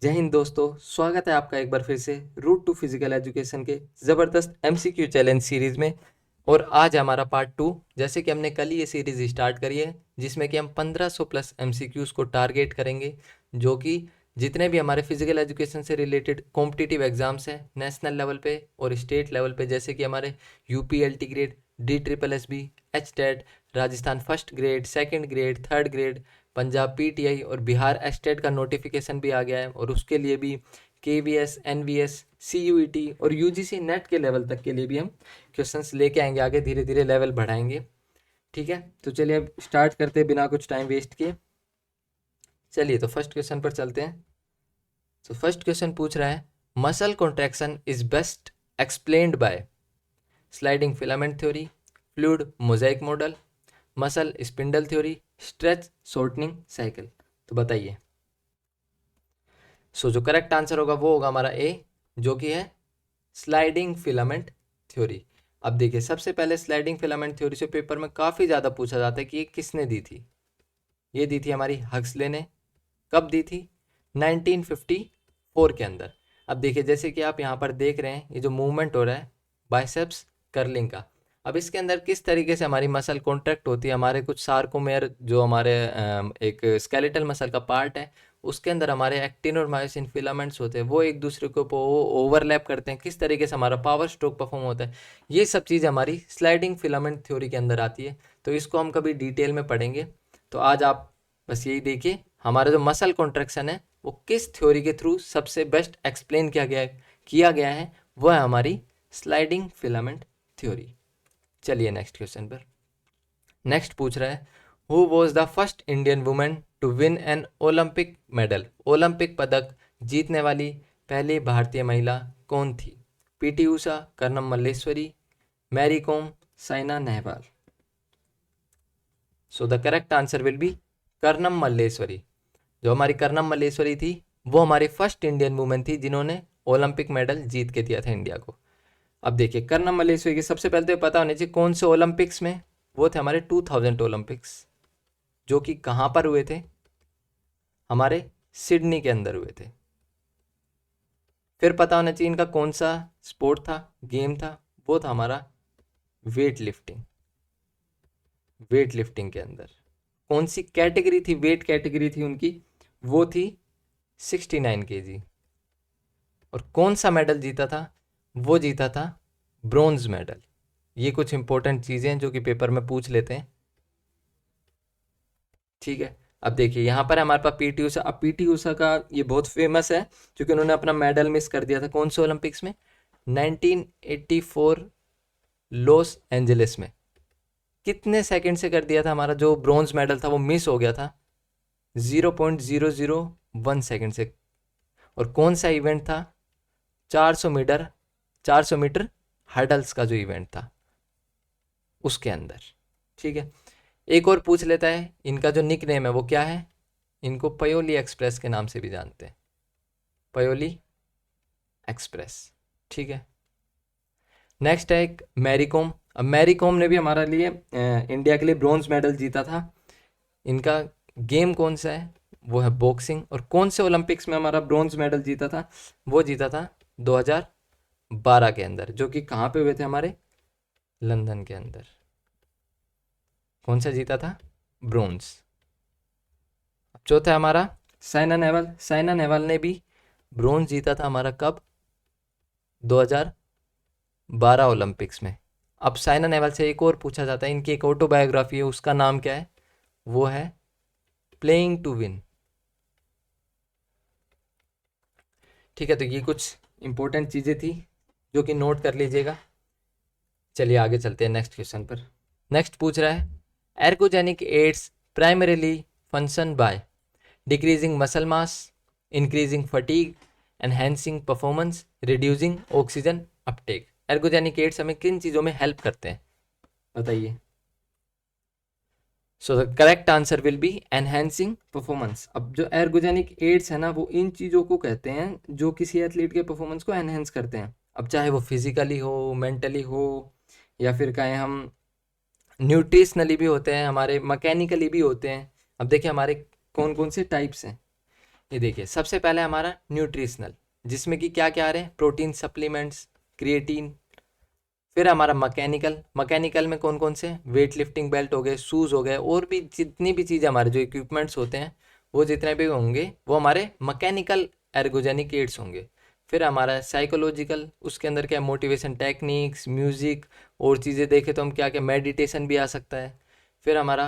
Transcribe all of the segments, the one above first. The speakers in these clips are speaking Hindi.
जय हिंद दोस्तों, स्वागत है आपका एक बार फिर से रूट टू फिजिकल एजुकेशन के ज़बरदस्त एमसीक्यू चैलेंज सीरीज़ में। और आज है हमारा पार्ट 2। जैसे कि हमने कल ही ये सीरीज़ स्टार्ट करी है, जिसमें कि हम 1500 प्लस एमसीक्यूज़ को टारगेट करेंगे, जो कि जितने भी हमारे फिजिकल एजुकेशन से रिलेटेड कॉम्पिटिटिव एग्जाम्स हैं नेशनल लेवल पे और स्टेट लेवल पे, जैसे कि हमारे UPLT grade, DSSB, HTET, Rajasthan first grade, second grade, third grade, Punjab PTI और बिहार एस्टेट का नोटिफिकेशन भी आ गया है। और उसके लिए भी केवीएस, एनवीएस, सीयूईटी और यूजीसी नेट के लेवल तक के लिए भी हम क्वेश्चंस लेके आएंगे, आगे धीरे धीरे लेवल बढ़ाएंगे। ठीक है, तो चलिए अब स्टार्ट करते हैं बिना कुछ टाइम वेस्ट किए। चलिए तो फर्स्ट क्वेश्चन पर चलते हैं। तो फर्स्ट क्वेश्चन पूछ रहा है, muscle contraction is best explained bye sliding filament theory, fluid Mosaic model, muscle spindle theory, stretch shortening cycle. तो बताइए। सो जो करेक्ट आंसर होगा वो होगा हमारा ए, जो कि है स्लाइडिंग फिलामेंट थ्योरी। अब देखिए, सबसे पहले स्लाइडिंग फिलामेंट थ्योरी से पेपर में काफ़ी ज़्यादा पूछा जाता है कि ये किसने दी थी। ये दी थी हमारी हक्सले ने। कब दी थी? 1954 के अंदर। अब देखिए, जैसे कि आप यहाँ पर देख रहे हैं, ये जो मूवमेंट हो रहा है बाइसेप्स कर्लिंग का, अब इसके अंदर किस तरीके से हमारी मसल कॉन्ट्रैक्ट होती है। हमारे कुछ सार्कोमेयर जो हमारे एक स्केलेटल मसल का पार्ट है, उसके अंदर हमारे एक्टिन और मायोसिन फिलामेंट्स होते हैं, वो एक दूसरे को ओवरलैप करते हैं। किस तरीके से हमारा पावर स्ट्रोक परफॉर्म होता है, ये सब चीज़ हमारी स्लाइडिंग फिलामेंट थ्योरी के अंदर आती है। तो इसको हम कभी डिटेल में पढ़ेंगे। तो आज आप बस यही देखिए, हमारा जो मसल कॉन्ट्रैक्शन है वो किस थ्योरी के थ्रू सबसे बेस्ट एक्सप्लेन किया गया है, वो है हमारी स्लाइडिंग फिलामेंट थ्योरी। चलिए नेक्स्ट क्वेश्चन पर। नेक्स्ट पूछ रहा है, who was the first Indian women to win an Olympic medal. Olympic पदक जीतने वाली पहली भारतीय महिला कौन थी? PT Usha, Karnam Malleswari, Mary Kom, Saina Nehwal. So the correct answer will be Karnam Malleswari. जो हमारी कर्नम मल्लेश्वरी थी, वो हमारी फर्स्ट इंडियन वुमेन थी जिन्होंने ओलंपिक मेडल जीत के दिया था इंडिया को। अब देखिए, कर्नम मल्लेश्वरी की सबसे पहले तो पता होना चाहिए कौन से ओलंपिक्स में। वो थे हमारे 2000 ओलंपिक्स, जो कि कहाँ पर हुए थे? हमारे सिडनी के अंदर हुए थे। फिर पता होना चाहिए इनका कौन सा स्पोर्ट था, गेम था। वो था हमारा वेट लिफ्टिंग। वेट लिफ्टिंग के अंदर कौन सी कैटेगरी थी? वेट कैटेगरी थी उनकी, वो थी 69 kg। और कौन सा मेडल जीता था? वो जीता था ब्रोंज मेडल। ये कुछ इंपॉर्टेंट चीज़ें हैं जो कि पेपर में पूछ लेते हैं। ठीक है, अब देखिए यहाँ पर हमारे पास पीटी उषा। अब पीटी उषा का ये बहुत फेमस है क्योंकि उन्होंने अपना मेडल मिस कर दिया था। कौन से ओलंपिक्स में? 1984 लॉस एंजलिस में। कितने सेकंड से कर दिया था? हमारा जो ब्रॉन्ज मेडल था वो मिस हो गया था 0.001 सेकंड से। और कौन सा इवेंट था? 400 मीटर हर्डल्स का जो इवेंट था उसके अंदर। ठीक है, एक और पूछ लेता है, इनका जो निक नेम है वो क्या है? इनको पयोली एक्सप्रेस के नाम से भी जानते हैं, पयोली एक्सप्रेस। ठीक है, नेक्स्ट है एक मैरी कॉम। अब मैरी कॉम ने भी हमारे लिए इंडिया के लिए ब्रॉन्ज मेडल जीता था। इनका गेम कौन सा है? वो है बॉक्सिंग। और कौन से ओलंपिक्स में हमारा ब्रॉन्ज मेडल जीता था? वो जीता था 2012 के अंदर, जो कि कहाँ पे हुए थे? हमारे लंदन के अंदर। कौन सा जीता था? ब्रोंज। अब चौथा है हमारा साइना नेहवाल। साइना नेहवाल ने भी ब्रोंज जीता था हमारा कब? 2012 ओलंपिक्स में। अब साइना नेहवाल से एक और पूछा जाता है, इनकी एक ऑटोबायोग्राफी है, उसका नाम क्या है? वो है प्लेइंग टू विन। ठीक है, तो ये कुछ इंपॉर्टेंट चीज़ें थी जो कि नोट कर लीजिएगा। चलिए आगे चलते हैं नेक्स्ट क्वेश्चन पर। नेक्स्ट पूछ रहा है, ergogenic aids primarily function by decreasing muscle mass, increasing fatigue, enhancing performance, reducing oxygen uptake. Ergogenic aids हमें किन चीज़ों में हेल्प करते हैं, बताइए। So the correct answer will be enhancing performance. अब जो एर्गोजेनिक एड्स है ना, वो इन चीज़ों को कहते हैं जो किसी एथलीट के परफॉर्मेंस को एनहेंस करते हैं। अब चाहे वो फिजिकली हो, मेंटली हो, या फिर कहें हम न्यूट्रिशनली भी होते हैं, हमारे मैकेनिकली भी होते हैं। अब देखिए हमारे कौन कौन से टाइप्स हैं। ये देखिए सबसे पहले हमारा न्यूट्रिशनल, जिसमें कि क्या क्या आ रहे हैं, प्रोटीन सप्लीमेंट्स, क्रिएटिन। फिर हमारा मैकेनिकल, मैकेनिकल में कौन कौन से, वेट लिफ्टिंग बेल्ट हो गए, शूज़ हो गए, और भी जितनी भी चीज़ें हमारे जो इक्विपमेंट्स होते हैं वो जितने भी होंगे वो हमारे मैकेनिकल एर्गोजेनिक एड्स होंगे। फिर हमारा साइकोलॉजिकल, उसके अंदर क्या, मोटिवेशन टेक्निक्स, म्यूज़िक, और चीज़ें देखें तो हम क्या क्या, मेडिटेशन भी आ सकता है। फिर हमारा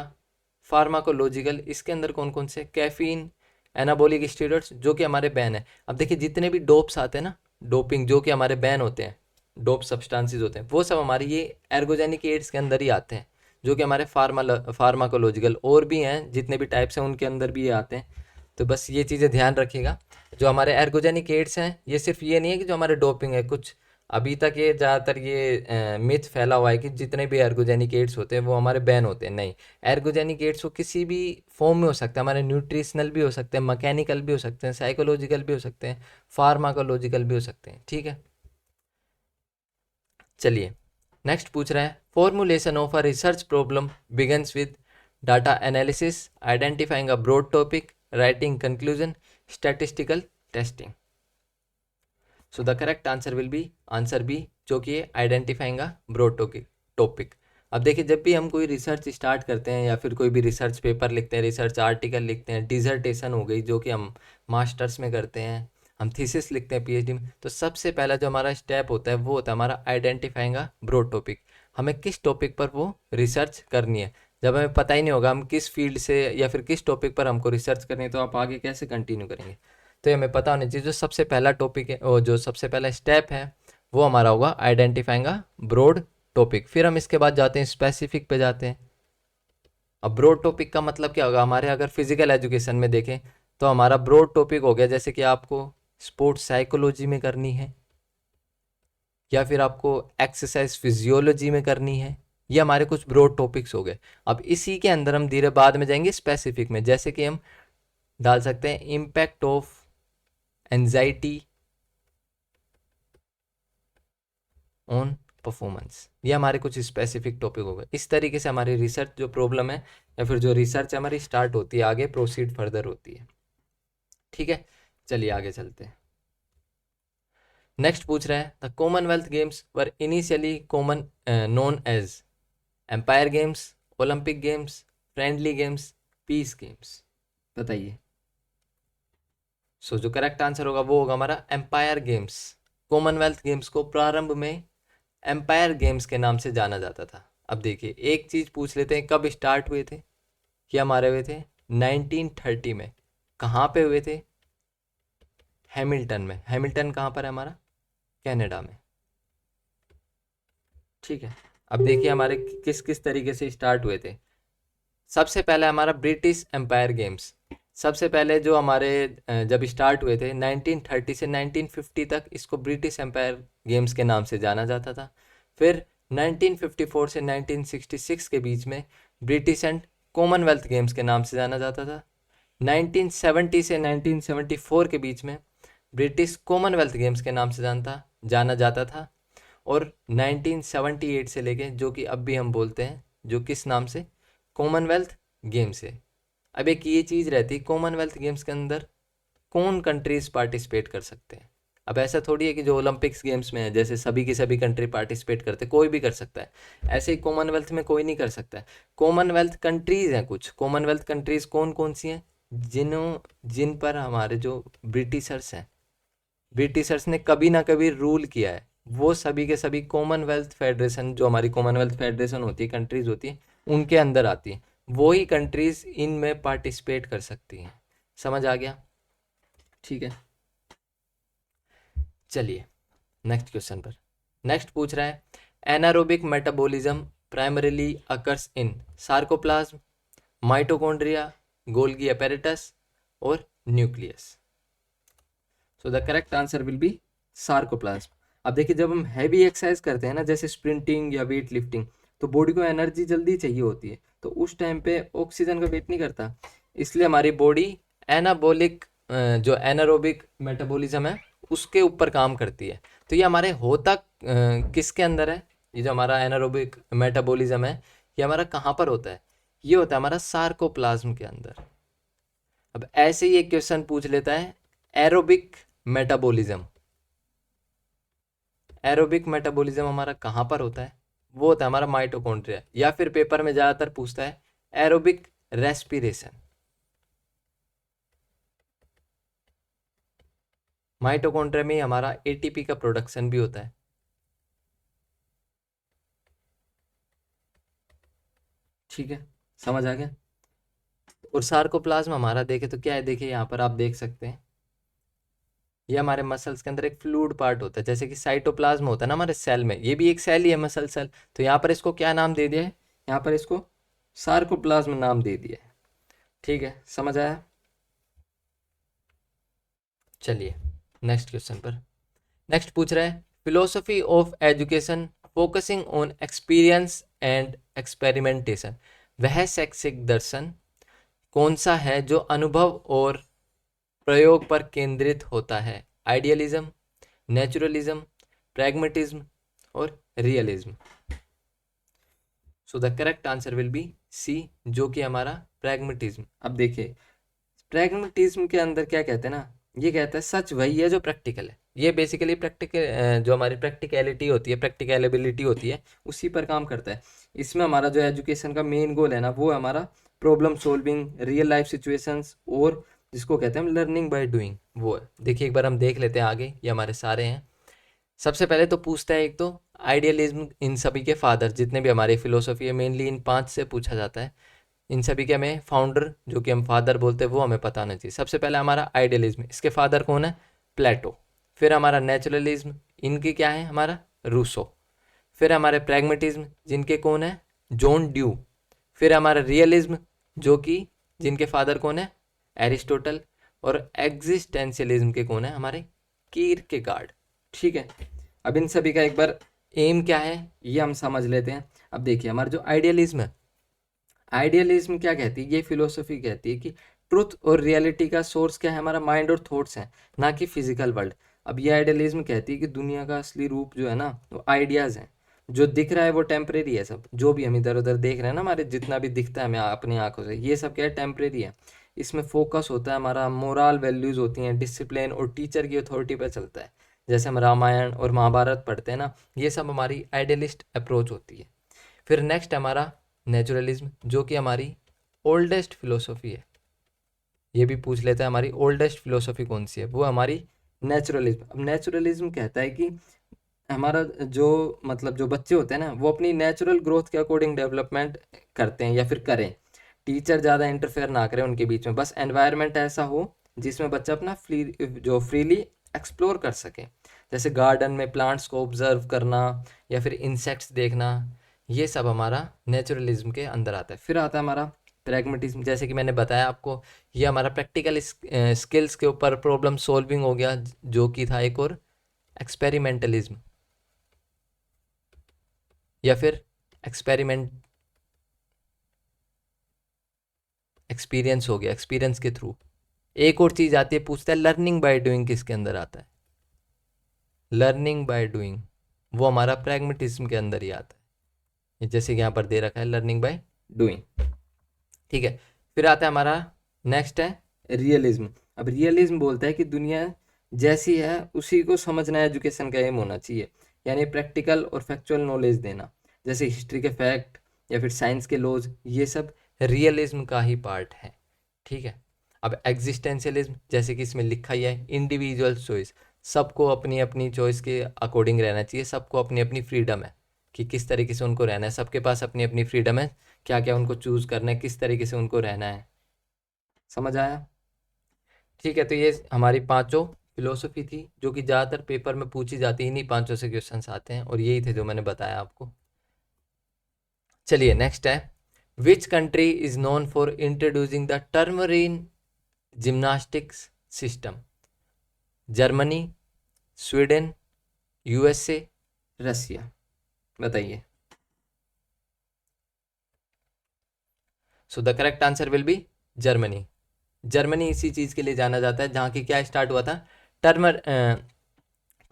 फार्माकोलॉजिकल, इसके अंदर कौन कौन से, कैफीन, एनाबॉलिक स्टेरॉइड्स जो कि हमारे बैन है। अब देखिए जितने भी डोप्स आते हैं ना, डोपिंग जो कि हमारे बैन होते हैं, डोप सब्सटेंसेस होते हैं, वो सब हमारे ये एर्गोजेनिक एड्स के अंदर ही आते हैं, जो कि हमारे फार्माकोलॉजिकल और भी हैं, जितने भी टाइप्स हैं उनके अंदर भी ये आते हैं। तो बस ये चीज़ें ध्यान रखिएगा। जो हमारे एर्गोजेनिक एड्स हैं, ये सिर्फ ये नहीं है कि जो हमारे डोपिंग है, कुछ अभी तक ये ज़्यादातर ये मिथ फैला हुआ है कि जितने भी एर्गोजेनिक एड्स होते हैं वो हमारे बैन होते हैं। नहीं, एर्गोजेनिक एड्स वो किसी भी फॉर्म में हो सकता है, हमारे न्यूट्रिशनल भी हो सकते हैं, मैकेनिकल भी हो सकते हैं, साइकोलॉजिकल भी हो सकते हैं, फार्माकोलॉजिकल भी हो सकते हैं। ठीक है, चलिए नेक्स्ट पूछ रहा है, formulation of a research problem begins with data analysis, identifying a broad topic, writing conclusion, statistical testing. So the correct answer will be answer B, जो कि है आइडेंटिफाइंग अ ब्रॉड टॉपिक। अब देखिए जब भी हम कोई रिसर्च स्टार्ट करते हैं या फिर कोई भी रिसर्च पेपर लिखते हैं, रिसर्च आर्टिकल लिखते हैं, डिजर्टेशन हो गई जो कि हम मास्टर्स में करते हैं, हम थीसिस लिखते हैं पीएचडी में, तो सबसे पहला जो हमारा स्टेप होता है वो होता है हमारा आइडेंटिफाइंग अ ब्रॉड टॉपिक। हमें किस टॉपिक पर वो रिसर्च करनी है। जब हमें पता ही नहीं होगा हम किस फील्ड से या फिर किस टॉपिक पर हमको रिसर्च करनी है, तो आप आगे कैसे कंटिन्यू करेंगे। तो ये हमें पता होना चाहिए। जो सबसे पहला टॉपिक है, और जो सबसे पहला स्टेप है, वो हमारा होगा आइडेंटिफाइंग अ ब्रॉड टॉपिक। फिर हम इसके बाद जाते हैं स्पेसिफिक पे जाते हैं। अब ब्रॉड टॉपिक का मतलब क्या होगा, हमारे अगर फिजिकल एजुकेशन में देखें तो हमारा ब्रॉड टॉपिक हो गया, जैसे कि आपको स्पोर्ट्स साइकोलॉजी में करनी है या फिर आपको एक्सरसाइज फिजियोलॉजी में करनी है, ये हमारे कुछ ब्रॉड टॉपिक्स हो गए। अब इसी के अंदर हम धीरे बाद में जाएंगे स्पेसिफिक में, जैसे कि हम डाल सकते हैं impact of anxiety on performance, ये हमारे कुछ स्पेसिफिक टॉपिक हो गए। इस तरीके से हमारी रिसर्च जो प्रॉब्लम है या फिर जो रिसर्च है हमारी स्टार्ट होती है, आगे प्रोसीड फर्दर होती है। ठीक है, चलिए आगे चलते हैं। नेक्स्ट पूछ रहा है, the Commonwealth Games were initially common known as Empire Games, Olympic Games, friendly games, peace games. बताइए। सो जो करेक्ट आंसर होगा वो होगा हमारा एम्पायर गेम्स। कॉमनवेल्थ गेम्स को प्रारंभ में एम्पायर गेम्स के नाम से जाना जाता था। अब देखिए एक चीज़ पूछ लेते हैं, कब स्टार्ट हुए थे, क्या हमारे हुए थे 1930 में। कहाँ पे हुए थे, हैमिल्टन में। हैमिल्टन कहाँ पर है हमारा, कनाडा में। ठीक है, अब देखिए हमारे किस किस तरीके से स्टार्ट हुए थे। सबसे पहले हमारा ब्रिटिश एम्पायर गेम्स, सबसे पहले जो हमारे जब स्टार्ट हुए थे 1930 से 1950 तक, इसको ब्रिटिश एम्पायर गेम्स के नाम से जाना जाता था। फिर 1954 से 1966 के बीच में ब्रिटिश एंड कॉमनवेल्थ गेम्स के नाम से जाना जाता था। 1970 से 1974 के बीच में ब्रिटिश कॉमनवेल्थ गेम्स के नाम से जाना जाता था। और 1978 से लेके जो कि अब भी हम बोलते हैं, जो किस नाम से, कॉमनवेल्थ गेम्स है। अब एक ये चीज़ रहती है, कॉमनवेल्थ गेम्स के अंदर कौन कंट्रीज पार्टिसिपेट कर सकते हैं। अब ऐसा थोड़ी है कि जो ओलंपिक्स गेम्स में है जैसे सभी की सभी कंट्री पार्टिसिपेट करते हैं, कोई भी कर सकता है, ऐसे ही कॉमनवेल्थ में कोई नहीं कर सकता है। कॉमनवेल्थ कंट्रीज हैं कुछ, कॉमनवेल्थ कंट्रीज कौन कौन सी हैं, जिन पर हमारे जो ब्रिटिशर्स हैं, ब्रिटिशर्स ने कभी ना कभी रूल किया है, वो सभी के सभी कॉमनवेल्थ फेडरेशन, जो हमारी कॉमनवेल्थ फेडरेशन होती है, कंट्रीज होती है, उनके अंदर आती है। वही कंट्रीज इनमें पार्टिसिपेट कर सकती हैं। समझ आ गया। ठीक है, चलिए नेक्स्ट क्वेश्चन पर। नेक्स्ट पूछ रहा है, anaerobic metabolism primarily occurs in sarcoplasm, mitochondria, Golgi apparatus और nucleus. So the correct answer will B sarcoplasm. अब देखिए जब हम हैवी एक्सरसाइज करते हैं ना, जैसे स्प्रिंटिंग या वेट लिफ्टिंग, तो बॉडी को एनर्जी जल्दी चाहिए होती है, तो उस टाइम पे ऑक्सीजन का वेट नहीं करता, इसलिए हमारी बॉडी एनाबॉलिक जो एनारोबिक मेटाबॉलिज्म है उसके ऊपर काम करती है। तो ये हमारे होता किसके अंदर है, ये जो हमारा एनारोबिक मेटाबॉलिज्म है ये हमारा कहाँ पर होता है, ये होता है हमारा सार्कोप्लाज्म के अंदर। अब ऐसे ही एक क्वेश्चन पूछ लेता है एरोबिक मेटाबॉलिज्म। एरोबिक मेटाबॉलिज्म हमारा कहाँ पर होता है? वो होता है हमारा माइटोकॉन्ड्रिया, या फिर पेपर में ज़्यादातर पूछता है एरोबिक रेस्पिरेशन। माइटोकॉन्ड्रिया में ही हमारा एटीपी का प्रोडक्शन भी होता है। ठीक है, समझ आ गया। और सार्कोप्लाज्म हमारा देखे तो क्या है, देखिए यहाँ पर आप देख सकते हैं, ये हमारे मसल्स के अंदर एक फ्लूइड पार्ट होता है, जैसे कि साइटोप्लाज्म होता है ना हमारे सेल में, ये भी एक सेल ही है, मसल सेल। तो यहाँ पर इसको क्या नाम दे दिया है, यहाँ पर इसको सार्कोप्लाज्म नाम दे दिया है। ठीक है, समझ आया। चलिए नेक्स्ट क्वेश्चन पर। नेक्स्ट पूछ रहा है philosophy of education focusing on experience and experimentation. वह शैक्षिक दर्शन कौन सा है जो अनुभव और प्रयोग पर केंद्रित होता है? आइडियलिज्म, नेचुरलिज्म, प्रैग्मेटिज्म और realism. So the correct answer will be C, जो कि हमारा प्रैग्मेटिज्म। अब देखिए प्रैग्मेटिज्म के अंदर क्या कहते हैं ना, ये कहता है सच वही है जो प्रैक्टिकल है। ये बेसिकली प्रैक्टिकल जो हमारी प्रैक्टिकलिटी होती है, प्रैक्टिकलेबिलिटी होती है, उसी पर काम करता है। इसमें हमारा जो एजुकेशन का मेन गोल है ना, वो है हमारा problem solving, real life situations, और जिसको कहते हैं हम लर्निंग बाय डूइंग, वो है। देखिए एक बार हम देख लेते हैं आगे, ये हमारे सारे हैं। सबसे पहले तो पूछता है एक तो आइडियलिज्म, इन सभी के फादर, जितने भी हमारी फिलोसफी है मेनली इन 5 से पूछा जाता है। इन सभी के हमें फाउंडर, जो कि हम फादर बोलते हैं, वो हमें पता होना चाहिए। सबसे पहले हमारा आइडियलिज्म, इसके फादर कौन है? प्लेटो। फिर हमारा नेचुरलिज्म, इनके क्या है? हमारा रूसो। फिर हमारे प्रैग्मेटिज्म, जिनके कौन है? John due. फिर हमारा रियलिज्म, जो कि जिनके फादर कौन है? एरिस्टोटल। और एग्जिस्टेंशियलिज्म के कौन है? हमारे कीरकेगार्ड। ठीक है, अब इन सभी का एक बार एम क्या है ये हम समझ लेते हैं। अब देखिए हमारा जो आइडियलिज्म है, आइडियलिज्म क्या कहती है, ये फिलोसफी कहती है कि ट्रुथ और रियलिटी का सोर्स क्या है? हमारा माइंड और थॉट्स हैं, ना कि फिजिकल वर्ल्ड। अब ये आइडियलिज्म कहती है कि दुनिया का असली रूप जो है ना, वो आइडियाज़ हैं। जो दिख रहा है वो टेम्परेरी है, सब जो भी हम इधर उधर देख रहे हैं ना, हमारे जितना भी दिखता है हमें अपनी आंखों से, ये सब क्या है? टेम्परेरी है। इसमें फोकस होता है हमारा, मोरल वैल्यूज़ होती हैं, डिसिप्लिन और टीचर की अथॉरिटी पर चलता है। जैसे हम रामायण और महाभारत पढ़ते हैं ना, ये सब हमारी आइडियलिस्ट अप्रोच होती है। फिर नेक्स्ट हमारा नेचुरलिज्म, जो कि हमारी ओल्डेस्ट फिलोसफी है। ये भी पूछ लेता है हमारी ओल्डेस्ट फिलोसफी कौन सी है, वो हमारी नेचुरलिज्म। अब नेचुरलिज्म कहता है कि हमारा जो मतलब जो बच्चे होते हैं ना, वो अपनी नेचुरल ग्रोथ के अकॉर्डिंग डेवलपमेंट करते हैं या फिर करें। टीचर ज़्यादा इंटरफेयर ना करें उनके बीच में, बस एनवायरनमेंट ऐसा हो जिसमें बच्चा अपना फ्रीली एक्सप्लोर कर सके। जैसे गार्डन में प्लांट्स को ऑब्जर्व करना या फिर इंसेक्ट्स देखना, ये सब हमारा नेचुरलिज्म के अंदर आता है। फिर आता है हमारा प्रैग्मेटिज्म, जैसे कि मैंने बताया आपको, ये हमारा प्रैक्टिकल स्किल्स के ऊपर प्रॉब्लम सॉल्विंग हो गया, जो कि था एक और एक्सपेरिमेंटलिज्म या फिर एक्सपीरियंस हो गया, एक्सपीरियंस के थ्रू। एक और चीज़ आती है, पूछता है लर्निंग बाय डूइंग किसके अंदर आता है? लर्निंग बाय डूइंग, वो हमारा प्रैग्मेटिज्म के अंदर ही आता है, जैसे कि यहाँ पर दे रखा है लर्निंग बाय डूइंग। ठीक है, फिर आता है हमारा नेक्स्ट है रियलिज्म। अब रियलिज्म बोलता है कि दुनिया जैसी है उसी को समझना एजुकेशन का एम होना चाहिए, यानी प्रैक्टिकल और फैक्चुअल नॉलेज देना, जैसे हिस्ट्री के फैक्ट या फिर साइंस के लॉज, ये सब रियलिज्म का ही पार्ट है। ठीक है, अब एग्जिस्टेंशियलिज्म, जैसे कि इसमें लिखा ही है इंडिविजुअल चॉइस, सबको अपनी अपनी चॉइस के अकॉर्डिंग रहना चाहिए, सबको अपनी अपनी फ्रीडम है कि किस तरीके से उनको रहना है, सबके पास अपनी अपनी फ्रीडम है, क्या क्या उनको चूज़ करना है, किस तरीके से उनको रहना है। समझ आया? ठीक है, तो ये हमारी पांचों फिलोसफी थी जो कि ज़्यादातर पेपर में पूछी जाती है, इन्हीं पांचों से क्वेश्चंस आते हैं, और यही थे जो मैंने बताया आपको। चलिए नेक्स्ट है, which country is known for introducing the Turnerian gymnastics system? Germany, Sweden, USA, Russia. बताइए। So the correct answer will be Germany. Germany इसी चीज़ के लिए जाना जाता है जहाँ की क्या स्टार्ट हुआ था,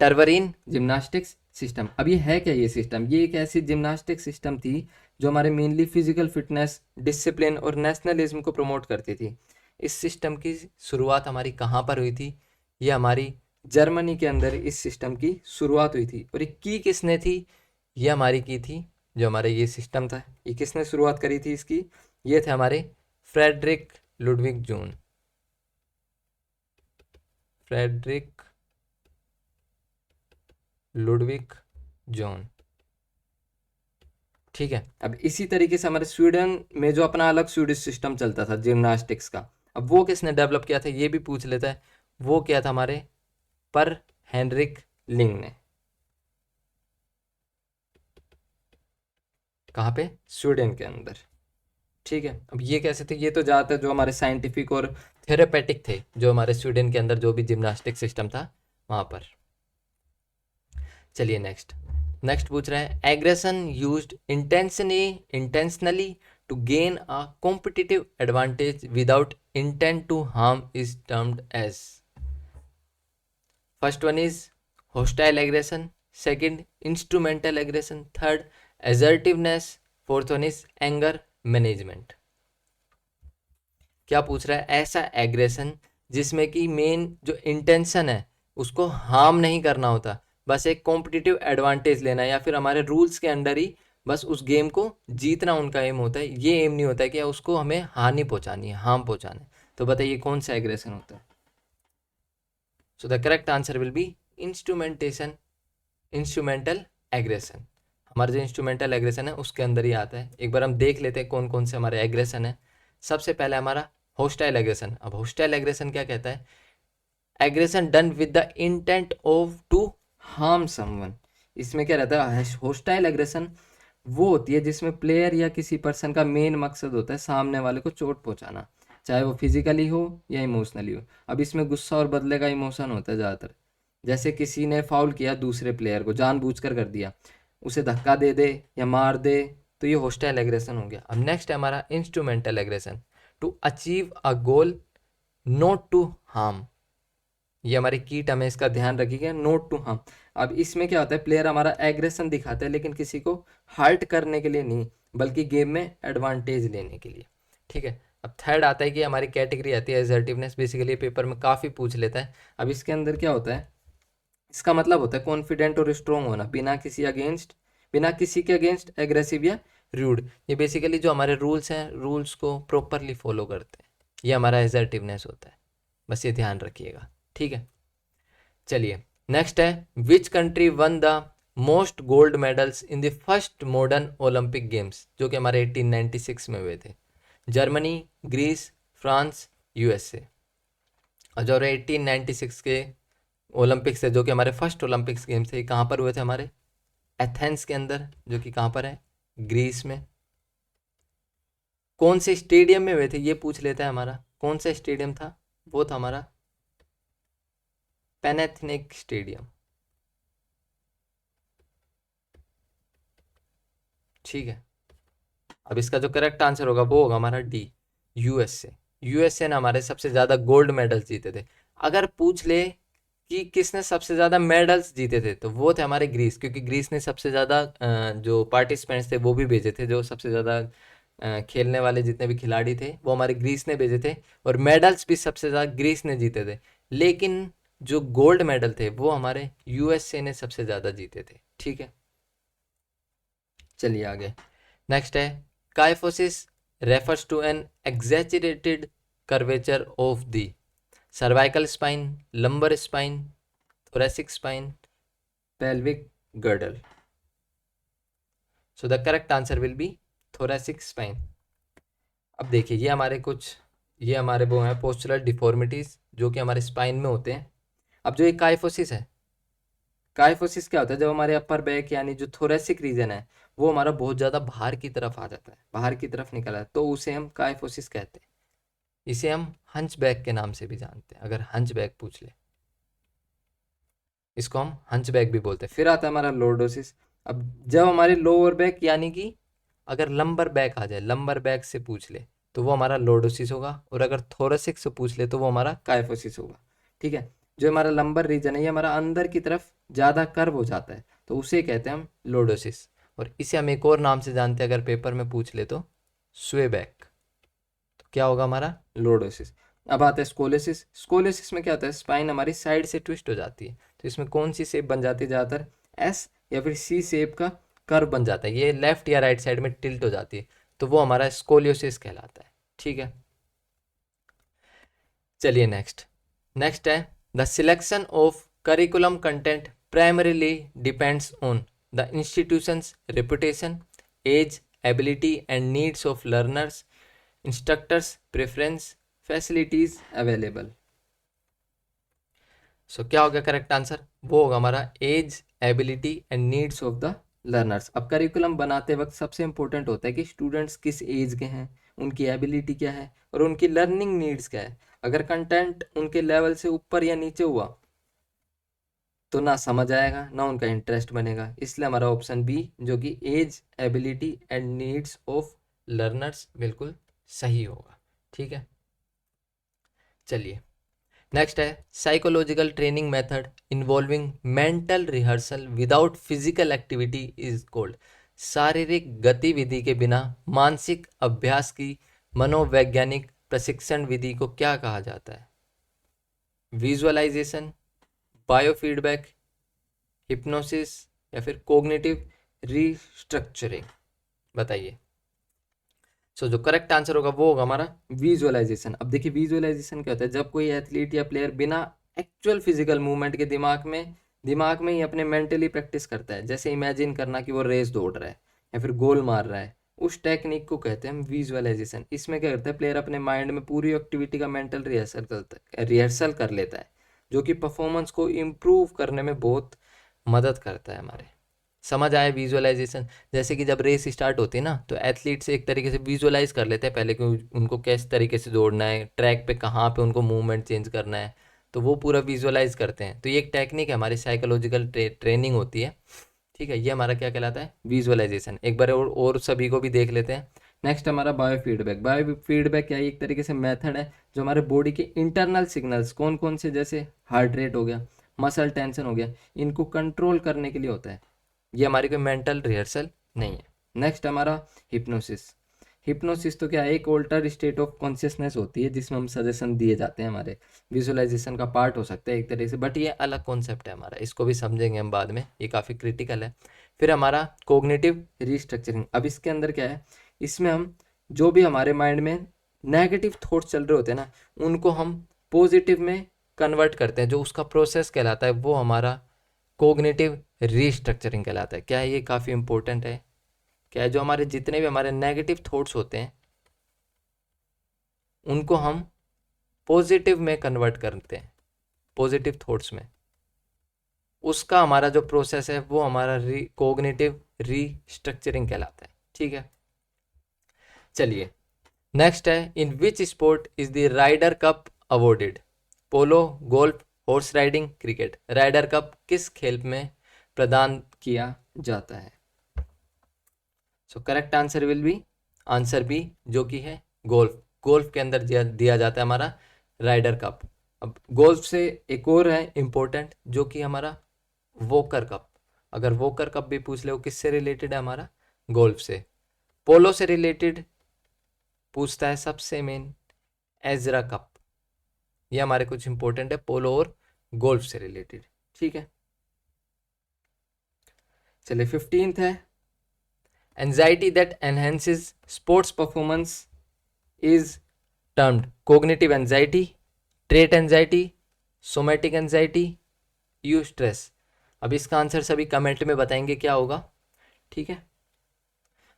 टर्वरीन जिम्नास्टिक्स सिस्टम। अब ये है क्या? ये सिस्टम, ये एक ऐसी जिम्नास्टिक सिस्टम थी जो हमारे मेनली फिजिकल फिटनेस, डिसिप्लिन और नेशनलिज्म को प्रमोट करती थी। इस सिस्टम की शुरुआत हमारी कहाँ पर हुई थी? ये हमारी जर्मनी के अंदर इस सिस्टम की शुरुआत हुई थी। और ये की किसने थी? ये हमारी की थी, जो हमारा ये सिस्टम था, ये किसने शुरुआत करी थी इसकी? ये थे हमारे Friedrich Ludwig Jahn, Friedrich Ludwig John. ठीक है, अब इसी तरीके से हमारे स्वीडन में जो अपना अलग स्वीडिश सिस्टम चलता था जिम्नास्टिक्स का, अब वो किसने डेवलप किया था ये भी पूछ लेता है। वो क्या था हमारे पर हेनरिक लिंग ने। कहाँ पे? स्वीडन के अंदर। ठीक है, अब ये कैसे थे? ये तो ज़्यादातर जो हमारे साइंटिफिक और थेरेपेटिक थे, जो हमारे स्वीडन के अंदर जो भी जिम्नास्टिक सिस्टम था वहाँ पर। चलिए नेक्स्ट पूछ रहे हैं, aggression used intentionally to gain a competitive advantage without intent to harm is termed as. First one is hostile aggression, second instrumental aggression, third assertiveness, fourth one is anger management। क्या पूछ रहा है? ऐसा एग्रेशन जिसमें कि मेन जो इंटेंशन है उसको हार्म नहीं करना होता, बस एक कॉम्पिटिटिव एडवांटेज लेना है या फिर हमारे रूल्स के अंडर ही बस उस गेम को जीतना उनका एम होता है। ये एम नहीं होता है कि उसको हमें हानि पहुंचानी है, हार्म पहुंचाना है। तो बताइए कौन सा एग्रेशन होता है? सो the correct answer will B instrumental aggression. हमारा जो इंस्ट्रूमेंटल एग्रेशन है उसके अंदर ही आता है। एक बार हम देख लेते हैं कौन कौन से हमारे एग्रेशन है। सबसे पहले हमारा होस्टाइल एग्रेशन। अब होस्टाइल एग्रेशन क्या कहता है? Aggression done with the intent of to harm someone. इसमें क्या रहता है? होस्टाइल एग्रेशन वो होती है जिसमें प्लेयर या किसी पर्सन का मेन मकसद होता है सामने वाले को चोट पहुंचाना, चाहे वो फिजिकली हो या इमोशनली हो। अब इसमें गुस्सा और बदले का इमोशन होता है ज़्यादातर। जैसे किसी ने फाउल किया दूसरे प्लेयर को, जानबूझकर कर दिया, उसे धक्का दे दे या मार दे, तो ये होस्टाइल एग्रेशन हो गया। अब नेक्स्ट है हमारा instrumental aggression, to achieve a goal not to harm. ये हमारी की टर्म है, इसका ध्यान रखिएगा, नोट टू हार्म। अब इसमें क्या होता है? प्लेयर हमारा एग्रेशन दिखाता है लेकिन किसी को हर्ट करने के लिए नहीं, बल्कि गेम में एडवांटेज लेने के लिए। ठीक है, अब थर्ड आता है कि हमारी कैटेगरी आती है असर्टिवनेस। बेसिकली पेपर में काफ़ी पूछ लेता है। अब इसके अंदर क्या होता है? इसका मतलब होता है कॉन्फिडेंट और स्ट्रॉन्ग होना, बिना किसी के अगेंस्ट एग्रेसिव या रूड। ये बेसिकली जो हमारे रूल्स हैं, रूल्स को प्रॉपरली फॉलो करते हैं, ये हमारा असर्टिवनेस होता है। बस ये ध्यान रखिएगा। ठीक है, चलिए नेक्स्ट है, which country won the most gold medals in the first modern Olympic games, जो कि हमारे 1896 में हुए थे? Germany, Greece, France, USA. और जो 1896 के ओलंपिक्स है, जो कि हमारे फर्स्ट ओलंपिक्स गेम्स थे, कहाँ पर हुए थे? हमारे एथेंस के अंदर, जो कि कहाँ पर है? ग्रीस में। कौन से स्टेडियम में हुए थे ये पूछ लेता है हमारा। कौन सा स्टेडियम था? वो था हमारा पैनाथेनिक स्टेडियम। ठीक है, अब इसका जो करेक्ट आंसर होगा वो होगा हमारा डी, यूएसए। यूएसए ने हमारे सबसे ज़्यादा गोल्ड मेडल्स जीते थे। अगर पूछ ले कि किसने सबसे ज़्यादा मेडल्स जीते थे, तो वो थे हमारे ग्रीस, क्योंकि ग्रीस ने सबसे ज़्यादा जो पार्टिसिपेंट्स थे वो भी भेजे थे। जो सबसे ज़्यादा खेलने वाले जितने भी खिलाड़ी थे वो हमारे ग्रीस ने भेजे थे, और मेडल्स भी सबसे ज़्यादा ग्रीस ने जीते थे। लेकिन जो गोल्ड मेडल थे वो हमारे यूएसए ने सबसे ज़्यादा जीते थे। ठीक है, चलिए आगे। नेक्स्ट है, kyphosis refers to an exaggerated curvature of the cervical spine, lumbar spine, thoracic spine, pelvic girdle। So the correct answer will be thoracic spine। अब देखिए ये हमारे वो हैं पोस्चरल डिफॉर्मिटीज जो कि हमारे स्पाइन में होते हैं। अब जो एक काइफोसिस है, काइफोसिस क्या होता है? जब हमारे अपर बैक यानी जो थोरेसिक रीजन है वो हमारा बहुत ज़्यादा बाहर की तरफ आ जाता है, बाहर की तरफ निकल आता है, तो उसे हम काइफोसिस कहते हैं। इसे हम हंच बैक के नाम से भी जानते हैं, अगर हंच बैक पूछ ले इसको हम हंच बैक भी बोलते हैं। फिर आता है हमारा लॉर्डोसिस। अब जब हमारे लोअर बैक यानी कि अगर लंबर बैक आ जाए, लंबर बैक से पूछ ले तो वो हमारा लॉर्डोसिस होगा, और अगर थोरेसिक से पूछ ले तो वो हमारा काइफोसिस होगा। ठीक है, जो हमारा लंबर रीजन है ये हमारा अंदर की तरफ ज़्यादा कर्व हो जाता है, तो उसे कहते हैं हम लॉर्डोसिस। और इसे हम एक और नाम से जानते हैं, अगर पेपर में पूछ ले तो स्वे बैक। तो क्या होगा हमारा? लॉर्डोसिस। अब आता है स्कोलिसिस। स्कोलिसिस में क्या होता है, स्पाइन हमारी साइड से ट्विस्ट हो जाती है, तो इसमें कौन सी शेप बन जाती है, ज़्यादातर एस या फिर सी शेप का कर्व बन जाता है, ये लेफ्ट या राइट साइड में टिल्ट हो जाती है, तो वो हमारा स्कोलियोसिस कहलाता है। ठीक है, चलिए नेक्स्ट है the selection of curriculum content primarily depends on the institution's reputation, age, ability and needs of learners, instructors preference, facilities available. So क्या हो गया करेक्ट आंसर, वो होगा हमारा age, ability and needs of the learners. अब करिकुलम बनाते वक्त सबसे इंपॉर्टेंट होता है कि स्टूडेंट्स किस एज के हैं, उनकी एबिलिटी क्या है और उनकी लर्निंग नीड्स क्या है। अगर कंटेंट उनके लेवल से ऊपर या नीचे हुआ तो ना समझ आएगा ना उनका इंटरेस्ट बनेगा, इसलिए हमारा ऑप्शन बी जो कि age, ability and needs of learners बिल्कुल सही होगा। ठीक है, चलिए नेक्स्ट है psychological training method involving mental rehearsal without physical activity is called. शारीरिक गतिविधि के बिना मानसिक अभ्यास की मनोवैज्ञानिक प्रशिक्षण विधि को क्या कहा जाता है, विजुअलाइजेशन, बायोफीडबैक, हिप्नोसिस या फिर कॉग्निटिव रीस्ट्रक्चरिंग, बताइए। सो जो करेक्ट आंसर होगा वो होगा हमारा विजुअलाइजेशन। अब देखिए विजुअलाइजेशन क्या होता है, जब कोई एथलीट या प्लेयर बिना एक्चुअल फिजिकल मूवमेंट के दिमाग में ही अपने मेंटली प्रैक्टिस करता है, जैसे इमेजिन करना कि वो रेस दौड़ रहा है या फिर गोल मार रहा है, उस टेक्निक को कहते हैं हम विजुअलाइजेशन। इसमें क्या करता है, प्लेयर अपने माइंड में पूरी एक्टिविटी का मेंटल रिहर्सल कर लेता है, जो कि परफॉर्मेंस को इम्प्रूव करने में बहुत मदद करता है हमारे। समझ आया विजुअलाइजेशन, जैसे कि जब रेस स्टार्ट होती है ना तो एथलीट्स एक तरीके से विजुअलाइज कर लेते हैं पहले कि उनको किस तरीके से दौड़ना है, ट्रैक पे कहाँ पे उनको मूवमेंट चेंज करना है, तो वो पूरा विजुअलाइज करते हैं। तो ये एक टेक्निक है, हमारी साइकोलॉजिकल ट्रेनिंग होती है। ठीक है, ये हमारा क्या कहलाता है, विजुअलाइजेशन। एक बार और सभी को भी देख लेते हैं। नेक्स्ट हमारा बायो फीडबैक। बायो फीडबैक क्या है, एक तरीके से मेथड है जो हमारे बॉडी के इंटरनल सिग्नल्स कौन कौन से, जैसे हार्ट रेट हो गया, मसल टेंशन हो गया, इनको कंट्रोल करने के लिए होता है। ये हमारी कोई मेंटल रिहर्सल नहीं है। नेक्स्ट हमारा हिप्नोसिस। हिप्नोसिस तो क्या है, एक ऑल्टर स्टेट ऑफ कॉन्शियसनेस होती है जिसमें हम सजेशन दिए जाते हैं, हमारे विजुअलाइजेशन का पार्ट हो सकता है एक तरीके से, बट ये अलग कॉन्सेप्ट है हमारा, इसको भी समझेंगे हम बाद में, ये काफ़ी क्रिटिकल है। फिर हमारा कोग्निटिव रीस्ट्रक्चरिंग। अब इसके अंदर क्या है, इसमें हम जो भी हमारे माइंड में नेगेटिव थॉट्स चल रहे होते हैं ना, उनको हम पॉजिटिव में कन्वर्ट करते हैं, जो उसका प्रोसेस कहलाता है वो हमारा कोग्निटिव रीस्ट्रक्चरिंग कहलाता है। क्या है, ये काफ़ी इंपॉर्टेंट है। क्या है, जो हमारे जितने भी हमारे नेगेटिव थॉट्स होते हैं उनको हम पॉजिटिव में कन्वर्ट करते हैं, पॉजिटिव थॉट्स में, उसका हमारा जो प्रोसेस है वो हमारा कोग्निटिव रीस्ट्रक्चरिंग कहलाता है। ठीक है, चलिए नेक्स्ट है in which sport is the Ryder Cup awarded, polo, golf, horse riding, cricket. Ryder Cup किस खेल में प्रदान किया जाता है। So correct answer will be answer B जो कि है गोल्फ। गोल्फ के अंदर दिया जाता है हमारा राइडर कप। अब गोल्फ से एक और है इम्पोर्टेंट जो कि हमारा वोकर कप। अगर वोकर कप भी पूछ ले वो किससे रिलेटेड है, हमारा गोल्फ से। पोलो से रिलेटेड पूछता है सबसे मेन एजरा कप। ये हमारे कुछ इंपॉर्टेंट है पोलो और गोल्फ से रिलेटेड। ठीक है, चलिए 15th है anxiety that enhances sports performance is termed cognitive anxiety, trait anxiety, somatic anxiety, you stress. अब इसका आंसर सभी कमेंट में बताएंगे क्या होगा। ठीक है,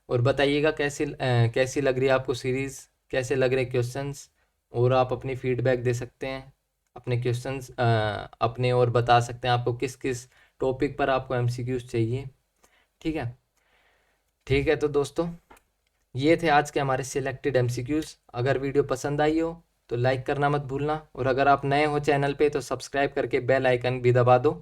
और बताइएगा कैसी लग रही है आपको सीरीज़, कैसे लग रहे क्वेश्चंस, और आप अपनी फीडबैक दे सकते हैं अपने क्वेश्चंस अपने, और बता सकते हैं आपको किस किस टॉपिक पर आपको एमसीक्यूज चाहिए। ठीक है, ठीक है, तो दोस्तों ये थे आज के हमारे सिलेक्टेड एमसीक्यूज। अगर वीडियो पसंद आई हो तो लाइक करना मत भूलना, और अगर आप नए हो चैनल पे तो सब्सक्राइब करके बेल आइकन भी दबा दो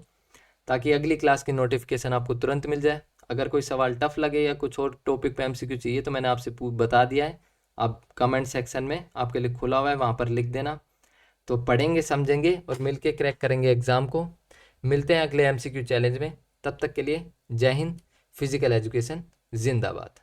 ताकि अगली क्लास की नोटिफिकेशन आपको तुरंत मिल जाए। अगर कोई सवाल टफ लगे या कुछ और टॉपिक पे एमसीक्यू चाहिए तो मैंने आपसे बता दिया है, आप कमेंट सेक्शन में आपके लिए खुला हुआ है, वहाँ पर लिख देना। तो पढ़ेंगे, समझेंगे और मिलके क्रैक करेंगे एग्ज़ाम को। मिलते हैं अगले एमसीक्यू चैलेंज में, तब तक के लिए जय हिंद। फिजिकल एजुकेशन जिंदाबाद।